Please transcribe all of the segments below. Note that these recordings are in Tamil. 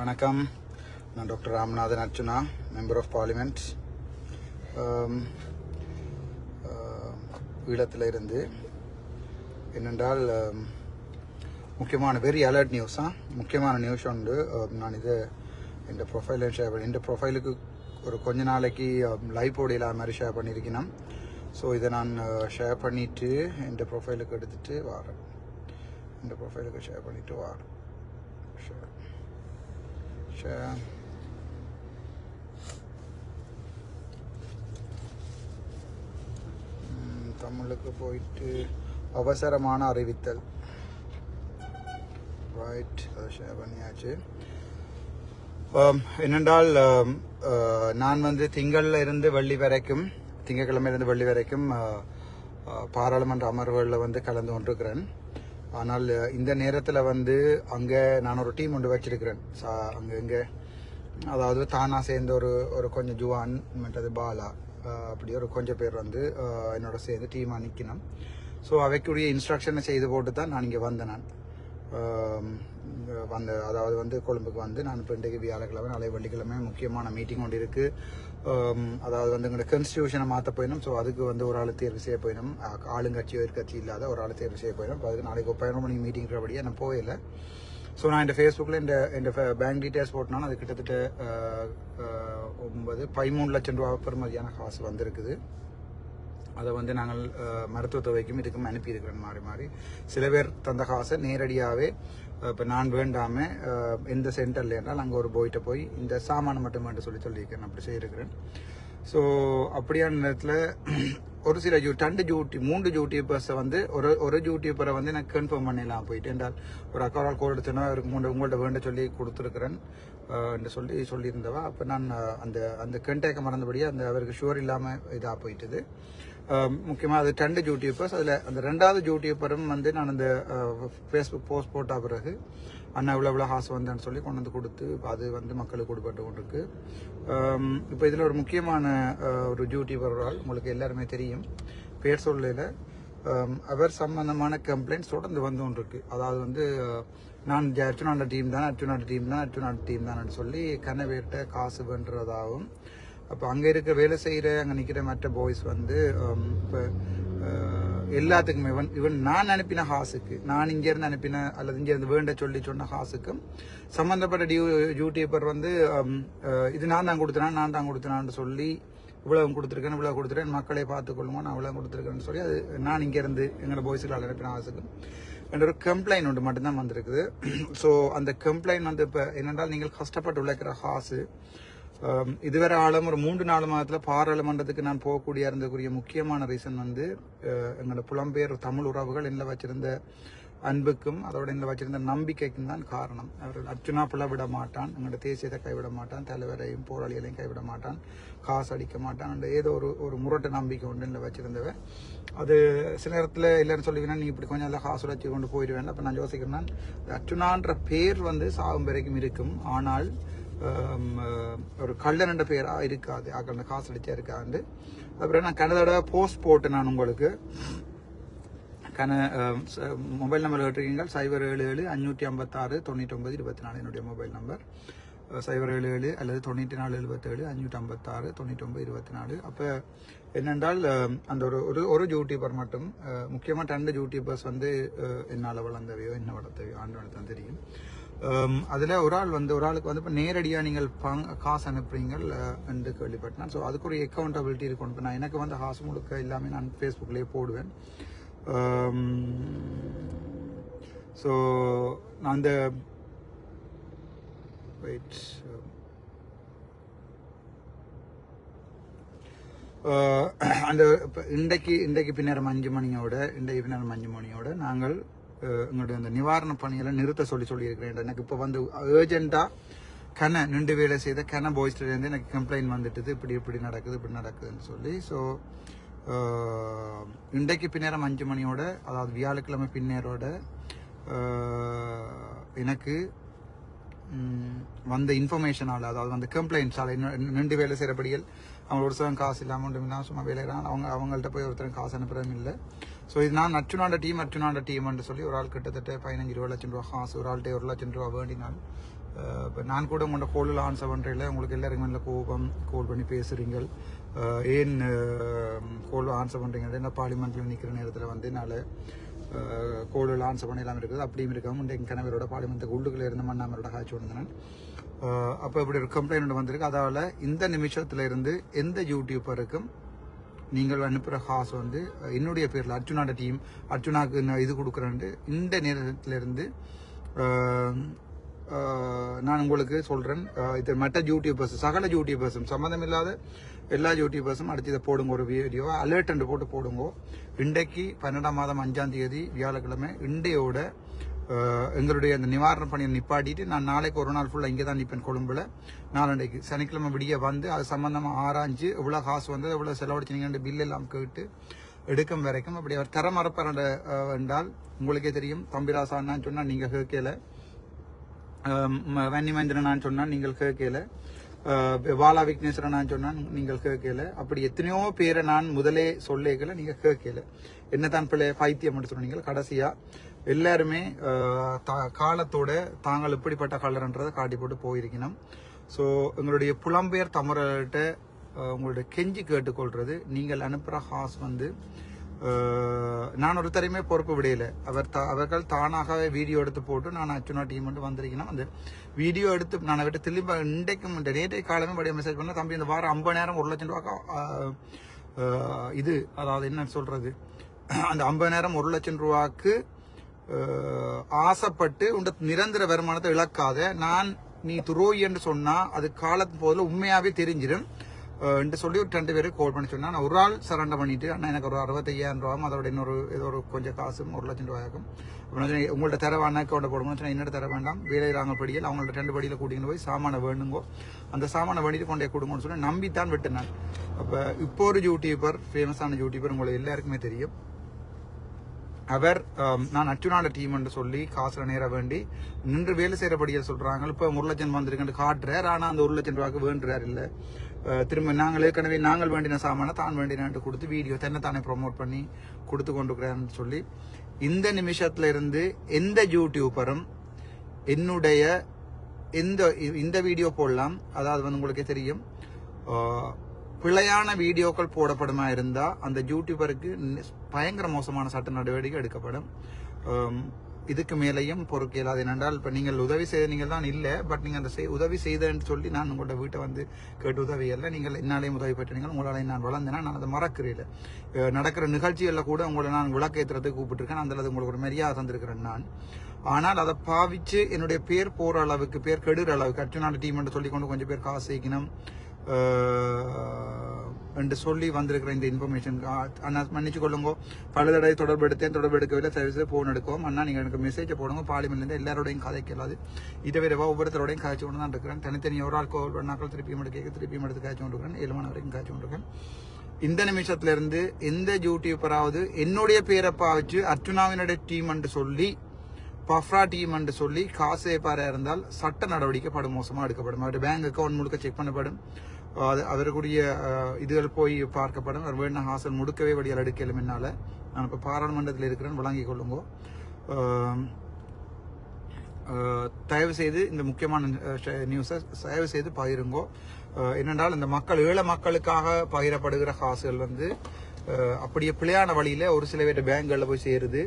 வணக்கம். நான் doctor Ramanathan Archuna, member of parliament. ஈழத்தில் இருந்து என்னென்றால் முக்கியமான வெரி அலர்ட் நியூஸா முக்கியமான நியூஸ் உண்டு. நான் இதை இந்த ப்ரொஃபைலில் ஷேர் பண்ணி இந்த ப்ரொஃபைலுக்கு ஒரு கொஞ்ச நாளைக்கு லைவ் போடையில் அது மாதிரி ஷேர் பண்ணியிருக்கணும். ஸோ இதை நான் ஷேர் பண்ணிவிட்டு இந்த ப்ரொஃபைலுக்கு எடுத்துகிட்டு வரேன். இந்த ப்ரொஃபைலுக்கு ஷேர் பண்ணிவிட்டு வரேன். தமிழுக்கு போயிட்டு அவசரமான அறிவித்தல் ரைட், அதை ஷேர் பண்ணியாச்சு. என்னென்றால் நான் வந்து திங்கட்கிழமையிலிருந்து வெள்ளி வரைக்கும் பாராளுமன்ற அமர்வுகளில் கலந்து கொண்டிருக்கிறேன். ஆனால் இந்த நேரத்தில் அங்கே நான் ஒரு டீம் ஒன்று வச்சிருக்கிறேன். அங்கே அதாவது தானா சேர்ந்த ஒரு கொஞ்சம் ஜுவான் மற்றது பாலா அப்படி ஒரு கொஞ்சம் பேர் என்னோட சேர்ந்து டீமாக நிற்கணும். ஸோ அவைக்குரிய இன்ஸ்ட்ரக்ஷனை செய்து போட்டு தான் நான் இங்கே வந்தேன். அதாவது கொழும்புக்கு நான் இப்போ இன்றைக்கு வியாழக்கிழமை நாளை வெள்ளிக்கிழமை முக்கியமான மீட்டிங் ஒன்று இருக்குது. அதாவது எங்களோட கான்ஸ்டியூஷனை மாற்ற போயிடும். ஸோ அதுக்கு ஒரு ஆள் தேர்வு செய்ய போயிடும். ஆளுங்கட்சியோ எதிர்கட்சி இல்லாத ஒரு ஆள் தேர்வு செய்ய போயிடும். அதுக்கு நாளைக்கு 11 மணி மீட்டிங் இருக்கிறபடியே நான் போயில. ஸோ நான் இந்த ஃபேஸ்புக்கில் இந்த பேங்க் டீட்டெயில்ஸ் போட்டோன்னா அது கிட்டத்தட்ட 13 லட்சம் ரூபா பெறுமதியான காசு வந்திருக்குது. அதை நாங்கள் மருத்துவத்துறைக்கும் இதுக்கும் அனுப்பியிருக்கிறேன். மாறி சில பேர் தந்த காசை நேரடியாகவே இப்போ நான் வேண்டாமல் எந்த சென்டரில் என்றால் அங்கே ஒரு போயிட்ட போய் இந்த சாமானை மட்டும் வேண்டு சொல்லியிருக்கிறேன். அப்படி செய்திருக்கிறேன். ஸோ அப்படியான நேரத்தில் ஒரு சில 3 யூடியூபர்ஸை ஒரு யூடியூபரை எனக்கு கன்ஃபார்ம் பண்ணிடலாம் போயிட்டு என்றால் ஒரு அக்கௌண்ட் கோல் எடுத்தோன்னா அவருக்கு உங்கள்கிட்ட வேண்ட சொல்லி கொடுத்துருக்குறேன் என்று சொல்லியிருந்தவா. அப்போ நான் அந்த கண்டேக்க மறந்தபடியே அவருக்கு ஷுவர் இல்லாமல் இதாக போயிட்டுது. முக்கியமாக அது 2 யூடியூபர்ஸ். அதில் அந்த 2வது யூடியூபரும் நான் அந்த ஃபேஸ்புக் போஸ்ட் போட்ட பிறகு அண்ணா இவ்வளோ காசு வந்தேன்னு சொல்லி கொண்டு கொடுத்து அது மக்களுக்கு கொடுப்பட்டு கொண்டிருக்கு. இப்போ இதில் ஒரு முக்கியமான ஒரு யூடியூபர் உங்களுக்கு எல்லாருமே தெரியும், பேர் சொல்லல. அவர் சம்பந்தமான கம்ப்ளைண்ட்ஸ் தொடர்ந்து கொண்டிருக்கு. அதாவது நான் அர்ச்சுனாண்ட டீம் தான் சொல்லி கனவேட்ட காசு பண்ணுறதாகவும், அப்போ அங்கே இருக்க வேலை செய்கிற அங்கே நிற்கிற மற்ற பாய்ஸ் இப்போ எல்லாத்துக்குமே இவன் நான் அனுப்பின காசுக்கு, நான் இங்கேருந்து அனுப்பின அல்லது இங்கேருந்து வேண்ட சொன்ன காசுக்கும் சம்மந்தப்பட்ட யூடியூபர் இது நான் தான் கொடுத்தேனான்னு சொல்லி இவ்வளவு கொடுத்துருக்கேன் மக்களை பார்த்துக்கொள்ளுங்க, நான் இவ்வளவு கொடுத்துருக்கேன்னு சொல்லி அது நான் இங்கேருந்து எங்களோட பாய்ஸுக்கு அனுப்பின காசுக்கும் என்ற ஒரு கம்ப்ளைண்ட் ஒன்று மட்டும்தான் வந்திருக்குது. ஸோ அந்த கம்ப்ளைண்ட் இப்போ என்னென்றால் நீங்கள் கஷ்டப்பட்டு உழைக்கிற காசு இதுவரை ஆளும் ஒரு 3-4 மாதத்தில் பாராளுமன்றத்துக்கு நான் போகக்கூடிய இருந்தக்கூடிய முக்கியமான ரீசன் எங்களோட புலம்பெயர் தமிழ் உறவுகள் என்ன வச்சிருந்த அன்புக்கும் அதோட என்ன வச்சிருந்த நம்பிக்கைக்கும் தான் காரணம். அவர் அர்ச்சுனா விட மாட்டான், எங்களோட தேசியத்தை கைவிட மாட்டான், தலைவரையும் போராளிகளையும் கைவிட மாட்டான், காசு அடிக்க மாட்டான், ஏதோ ஒரு முரட்டு நம்பிக்கை ஒன்று இல்லை வச்சிருந்தவன். அது சில நேரத்தில் இல்லைன்னு சொல்லிவினா நீ இப்படி கொஞ்சம் எல்லாம் காசு உடைச்சி கொண்டு போயிடுவேன். அப்போ நான் யோசிக்கிறேன், அர்ச்சுனான்ற பேர் சாகும் வரைக்கும் இருக்கும். ஆனால் ஒரு கள்ளன் என்ற பேராக இருக்காது, ஆக்கள் காசு அடிச்சா இருக்காது. அப்புறம் நான் கனதோட போஸ்ட் போட்டு நான் உங்களுக்கு மொபைல் நம்பர் கேட்டிருக்கீங்க 077-556-99-24 என்னுடைய மொபைல் நம்பர் 077 அல்லது 9477-556-99-24. அப்போ என்னென்றால் அந்த ஒரு யூடியூபர் மட்டும் முக்கியமாக 2 யூடியூபர்ஸ் என்னால் வளர்ந்தவையோ என்ன வளர்த்தவையோ ஆண்டு தான் தெரியும். அதில் ஒரு ஆளுக்கு இப்போ நேரடியாக நீங்கள் காசு அனுப்புறீங்கள் என்று கேள்விப்பட்டேன். ஸோ அதுக்கு ஒரு அக்கௌண்டபிலிட்டி இருக்கும். இப்போ நான் எனக்கு காசு முழுக்க எல்லாமே நான் ஃபேஸ்புக்லேயே போடுவேன். ஸோ நான் அந்த இன்றைக்கு பின்னரம் 5 மணியோட நாங்கள் எங்களுடைய அந்த நிவாரண பணிகளை நிறுத்த சொல்லியிருக்கிறேன். எனக்கு இப்போ ஏர்ஜென்ட்டாக நின்று வேலை செய்த பாய்ஸ்லேருந்து எனக்கு கம்ப்ளைண்ட் வந்துட்டுது, இப்படி நடக்குதுன்னு சொல்லி. ஸோ இன்றைக்கு பின்னேரம் 5 மணியோட, அதாவது வியாழக்கிழமை பின்னேரோட எனக்கு வந்த இன்ஃபர்மேஷனால், அதாவது கம்ப்ளைண்ட்ஸால் நின்று வேலை செய்கிறபடிகள் அவங்க ஒரு சில காசு இல்லாமல் ஒன்றும் சும்மா வேலைகிறாங்க. அவங்கள்ட்ட போய் ஒருத்தர் காசு அனுப்புறதும் இல்லை. ஸோ இது நான் அர்ச்சுனாண்ட டீம்னு சொல்லி ஒரு ஆள் கிட்டத்தட்ட 15-20 லட்சம் ரூபா காசு, ஒரு ஆள்கிட்ட 1 லட்சம் ரூபா வேண்டினால் இப்போ நான் கூட உங்களோட கோலில் ஆன்சர் பண்ணுறதில்ல, உங்களுக்கு எல்லாருக்கும் நல்ல கோபம், கால் பண்ணி பேசுகிறீங்க, ஏன் கோல் ஆன்சர் பண்ணுறீங்க, என்ன பார்லிமெண்ட்டில் நிற்கிற நேரத்தில் வந்து என்னால் கோலில் ஆன்சர் பண்ண இல்லாமல் இருக்குது. அப்படியும் இருக்காமல் இன்றைக்கு கணவரோட பார்லிமெண்ட்டுக்கு உள்ளுக்குள்ளே இருந்த மண்ணாமரோட காய்ச்சி வந்தேன். அப்போ இப்படி ஒரு கம்ப்ளைண்ட் வந்திருக்கு. அதால் இந்த நிமிஷத்தில் இருந்து எந்த யூடியூப்பருக்கும் நீங்கள் அனுப்புகிற காசு வந்து என்னுடைய பேரில் அர்ஜுனாட டீம் அர்ஜுனாக்கு இது கொடுக்குறேன்ட்டு இந்த நேரத்திலிருந்து நான் உங்களுக்கு சொல்கிறேன். இது மற்ற யூடியூபர்ஸ், சகல யூடியூபர்ஸும், சம்மந்தம் இல்லாத எல்லா யூடியூபர்ஸும் அடுத்து இதை போடுங்க, ஒரு வீடியோ அலர்ட் என்று போட்டு போடுங்க. இன்றைக்கு 12ஆம் மாதம் 5ஆம் தேதி வியாழக்கிழமை இன்றையோட எங்களுடைய அந்த நிவாரண பணியை நிப்பாட்டிட்டு நான் நாளைக்கு ஒரு நாள் ஃபுல்லாக இங்கே தான் நிற்பேன் கொழும்புல. நாளண்டைக்கு சனிக்கிழமை விடிய வந்து அது சம்பந்தமாக ஆராய்ஞ்சு எவ்வளோ காசு வந்து எவ்வளோ செலவழிச்சினீங்கன்னு பில் எல்லாம் கேட்டு எடுக்கும் வரைக்கும் அப்படி அவர் தர மறப்பார் என்றால் உங்களுக்கே தெரியும். தம்பிராசான்னு சொன்னால் நீங்கள் கேட்கல, வன்னிமேந்திரன் நான் சொன்னால் நீங்கள் கேட்கல, வாலா விக்னேஸ்வரன் நான் சொன்னால் நீங்கள் கேட்கல. அப்படி எத்தனையோ பேரை நான் முதலே சொல்லிக்கல, நீங்கள் கேட்கல. என்னதான் பிள்ளை பைத்தியம் மட்டும் சொன்னீங்க. கடைசியா எல்லாருமே காலத்தோட தாங்கள் எப்படிப்பட்ட கலர்ன்றதை காட்டி போட்டு போயிருக்கணும். ஸோ எங்களுடைய புலம்பெயர் தமிழர்கிட்ட உங்களுடைய கெஞ்சி கேட்டுக்கொள்றது, நீங்கள் அனுப்புகிற ஹாஸ் வந்து நான் ஒருத்தரையுமே பொறுப்பு விடையில. அவர்கள் தானாகவே வீடியோ எடுத்து போட்டு நான் அர்ச்சுனா டீம் மட்டும் வந்திருக்கேன். அந்த வீடியோ எடுத்து நான் விட்டு திரும்ப இன்றைக்கும் இந்த நேற்றைய காலமே படிய மெசேஜ் பண்ண, தம்பி இந்த வாரம் 50 நேரம் 1 லட்சம் ரூபாய்க்கு இது, அதாவது என்ன சொல்றது, அந்த 50 நேரம் 1 லட்சம் ரூபாய்க்கு ஆசைப்பட்டு உண்ட நிரந்தர வருமானத்தை இழக்காத. நான் நீ துரோகி என்று சொன்னா அது காலத்து போதில் உண்மையாவே தெரிஞ்சிடும் என்று சொல்லி ஒரு 2 பேருக்கு கால் பண்ணி சொன்னா, நான் ஒரு ஆள் சரண்டர் பண்ணிட்டு, அண்ணா எனக்கு ஒரு 65,000 ரூபாயும் அதோட இன்னொரு ஏதோ ஒரு கொஞ்சம் காசும் 1 லட்சம் ரூபாய்க்கும் உங்கள்ட்ட தர அண்ணாக்கோட போடணும். என்னோட தர வேண்டாம், வேலையிறாங்க படியில் அவங்கள்ட்ட 2 படியில் கூட்டிகிட்டு போய் சாமானை வேணுங்கோ, அந்த சாமானை வேண்டிட்டு கொண்டே கொடுங்கன்னு சொல்லி நம்பித்தான் விட்டு நான். அப்போ இப்போ ஒரு யூடியூபர், ஃபேமஸான யூடியூபர், உங்களுக்கு எல்லாருக்குமே தெரியும். அவர் நான் அர்ச்சுனாட டீம் என்று சொல்லி காசுல நேர வேண்டி நின்று வேலை செய்யறபடியில் சொல்றாங்க. இப்போ 1 லட்சம் வந்திருக்குன்னு காட்டுறாரு, ஆனா அந்த 1 லட்சம் ரூபாய்க்கு வேண்டுறாரு இல்ல. திரும்ப நாங்கள் ஏற்கனவே நாங்கள் வேண்டின சாமான தான் வேண்டினான்ட்டு கொடுத்து வீடியோ தன்னைத்தானே ப்ரொமோட் பண்ணி கொடுத்து கொண்டிருக்கிறான்னு சொல்லி, இந்த நிமிஷத்துல இருந்து எந்த யூடியூபரும் என்னுடைய இந்த வீடியோ போடலாம். அதாவது வந்து உங்களுக்கே தெரியும், பிழையான வீடியோக்கள் போடப்படுமா இருந்தா அந்த யூடியூபருக்கு பயங்கர மோசமான சட்ட நடவடிக்கை எடுக்கப்படும். இதுக்கு மேலேயும் பொறுக்க இயலாது. என்னென்றால் இப்போ நீங்கள் உதவி செய்த நீங்கள் தான் இல்லை, பட் நீங்கள் அந்த உதவி செய்தேன்னு சொல்லி நான் உங்களோட வீட்டை வந்து கேட்டு உதவி இல்லை, நீங்கள் என்னாலேயும் உதவி பெற்றீங்க, உங்களால் நான் வளர்ந்தேன்னா நான் அதை மறக்கிறேன். நடக்கிற நிகழ்ச்சிகளில் கூட உங்களை நான் விளக்கேற்றுறதுக்கு கூப்பிட்டுருக்கேன், அந்த உங்களுக்கு ஒரு மரியாதை தந்திருக்கிறேன் நான். ஆனால் அதை பாவிச்சு என்னுடைய பேர் போகிற அளவுக்கு, பேர் கெடுற அளவுக்கு அர்ச்சுனால டீம் என்று சொல்லிக்கொண்டு கொஞ்சம் பேர் காசு சேர்க்கணும் என்று சொல்லி வந்திருக்கிற இந்த இன்ஃபர்மேஷன் அண்ணா மன்னிச்சு கொள்ளுங்க. பல தடவை தொடர்பு எடுக்கவில்லை, சர்வீஸில் ஃபோன் எடுக்கும். அண்ணா நீங்கள் எனக்கு மெசேஜை போடுங்க, பார்லிமெண்ட்லேருந்து எல்லாரோடையும் கதைக்கலாது. இதை வேறவா ஒவ்வொருத்தரோடையும் காய்ச்சி கொண்டு தான் இருக்கிறேன். தனித்தனி ஒரு ஆள் கோல் பண்ணாக்கள் திருப்பியும் எடுத்து காய்ச்சி கொண்டிருக்கிறேன். 7 மணி வரைக்கும் காய்ச்சி கொண்டிருக்கேன். இந்த நிமிஷத்துல இருந்து எந்த யூடியூபராவது என்னுடைய பேரை பாவிச்சு அர்ச்சுனாவினுடைய டீம் என்று சொல்லி, பஃப்ரா டீம் என்று சொல்லி காசு ஏற்பாரா இருந்தால் சட்ட நடவடிக்கை படுமோசமாக எடுக்கப்படும். அவருடைய பேங்க் அக்கௌண்ட் முழுக்க செக் பண்ணப்படும், அவருக்குரிய இதுகள் போய் பார்க்கப்படும். அவர் வேணா ஹாசல் முடுக்கவே வடியால் எடுக்கலும். என்னால் நான் இப்போ பாராளுமன்றத்தில் இருக்கிறேன், வழங்கிக் கொள்ளுங்கோ. தயவு செய்து இந்த முக்கியமான நியூஸை தயவு செய்து பகிருங்கோ. என்னென்றால் இந்த மக்கள், ஏழை மக்களுக்காக பகிரப்படுகிற காசுகள் வந்து அப்படியே பிழையான வழியில ஒரு சில பேர் பேங்குகளில் போய் சேருது.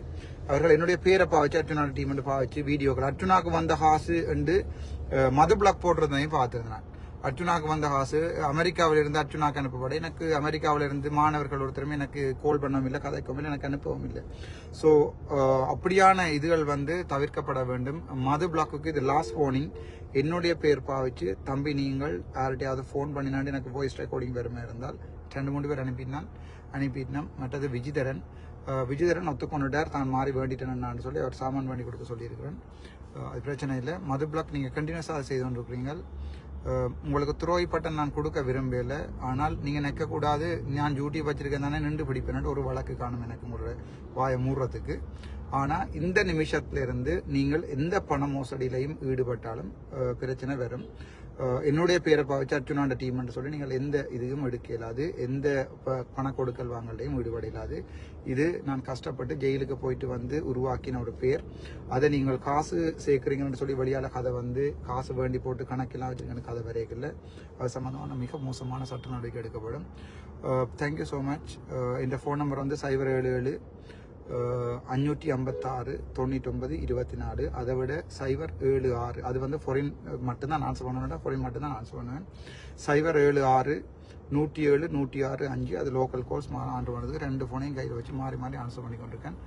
அவர்கள் என்னுடைய பேரை பாவச்சு அர்ச்சுனா டீம் பாவச்சு வீடியோக்கள், அர்ச்சுனாக்கு வந்த காசு என்று மது பிளாக் போடுறதையும் பார்த்துருந்தேன். அர்ச்சுனாக்கு வந்த காசு அமெரிக்காவில இருந்து அர்ச்சுனாக்கு அனுப்பப்படும். எனக்கு அமெரிக்காவில இருந்து மாணவர்கள் ஒருத்தருமே எனக்கு கால் பண்ணவும் இல்லை, கதைக்கவும் இல்லை, எனக்கு அனுப்பவும் இல்லை. ஸோ அப்படியான இதுகள் வந்து தவிர்க்கப்பட வேண்டும். மது பிளாக்குக்கு இது லாஸ்ட் வார்னிங். என்னுடைய பேர் பாவிச்சு தம்பி நீங்கள் யார்கிட்டையாவது ஃபோன் பண்ணினாண்டு எனக்கு வாய்ஸ் ரெக்கார்டிங் வருமா இருந்தால் 2-3 பேர் அனுப்பினான். மற்றது விஜிதரன் ஒத்துக்கொண்டுட்டார், தான் மாறி வேண்டிட்டேன்னு சொல்லி அவர் சாமான் வேண்டி கொடுக்க சொல்லியிருக்கிறேன். அது பிரச்சனை இல்லை. மது பிளாக் நீங்கள் கண்டினியூஸாக அதை செய்து கொண்டிருக்கிறீங்க. உங்களுக்கு துரோகி பட்டன் நான் கொடுக்க விரும்பல, ஆனால் நீங்கள் நிற்கக்கூடாது. நான் யூடியூப் வச்சிருக்கேன் தானே நின்று பிடிப்பேன் ஒரு வழக்கு காணும் எனக்கு வாயை மூடுறதுக்கு. ஆனால் இந்த நிமிஷத்திலிருந்து நீங்கள் எந்த பண மோசடியிலையும் ஈடுபட்டாலும் பிரச்சனை வரும். என்னுடைய பேரை பாவிச்சு அர்ச்சுனாண்ட டீம்னு சொல்லி நீங்கள் எந்த இதையும் எடுக்க இயலாது, எந்த பண கொடுக்கல் வாங்கலையும் ஈடுபட இயலாது. இது நான் கஷ்டப்பட்டு ஜெயிலுக்கு போயிட்டு வந்து உருவாக்கின ஒரு பேர். அதை நீங்கள் காசு சேர்க்குறீங்கன்னு சொல்லி வெளியால் கதை வந்து காசு வேண்டி போட்டு கணக்கெல்லாம் வச்சுருக்கேன்னு கதை வரைக்கல. அது சம்மந்தமான மிக மோசமான சட்ட நடவடிக்கை எடுக்கப்படும். Thank you so much. இந்த ஃபோன் நம்பர் வந்து 077 556 99 24. அதை விட 076, அது வந்து ஃபாரின் மட்டும்தான் ஆன்சர் பண்ணுவேன், ஃபாரின் மட்டும்தான் ஆன்சர் பண்ணுவேன். 076 107 106 5, அது லோக்கல் கோர்ஸ் ஆண்டு பண்ணுறது. 2 ஃபோனையும் கையில் வச்சு மாறி மாறி ஆன்சர் பண்ணி கொண்டிருக்கேன்.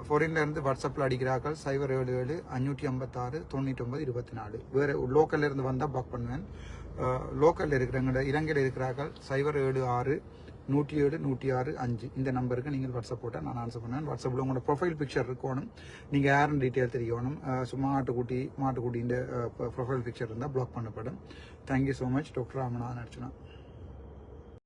ஃபாரின்ல இருந்து வாட்ஸ்அப்பில் அடிக்கிறார்கள் 077 556 99 24. வேறு லோக்கல்ல இருந்து வந்தால் பாக் பண்ணுவேன். லோக்கலில் இருக்கிறவங்க இலங்கையில் இருக்கிறார்கள் 076 107 106 5. இந்த நம்பருக்கு நீங்கள் வாட்ஸ்அப் போட்டால் நான் ஆன்சர் பண்ணுவேன். வாட்ஸ்அப்பில் உங்களோட ப்ரொஃபைல் பிக்சர் இருக்கணும், நீங்கள் யாருன்னு டீட்டெயில் தெரியணும். சும்மா மாட்டுக்குட்டியின் ப்ரொஃபைல் பிக்சர் இருந்தால் பிளாக் பண்ணப்படும். Thank you so much. Doctor Ramanathan Archana.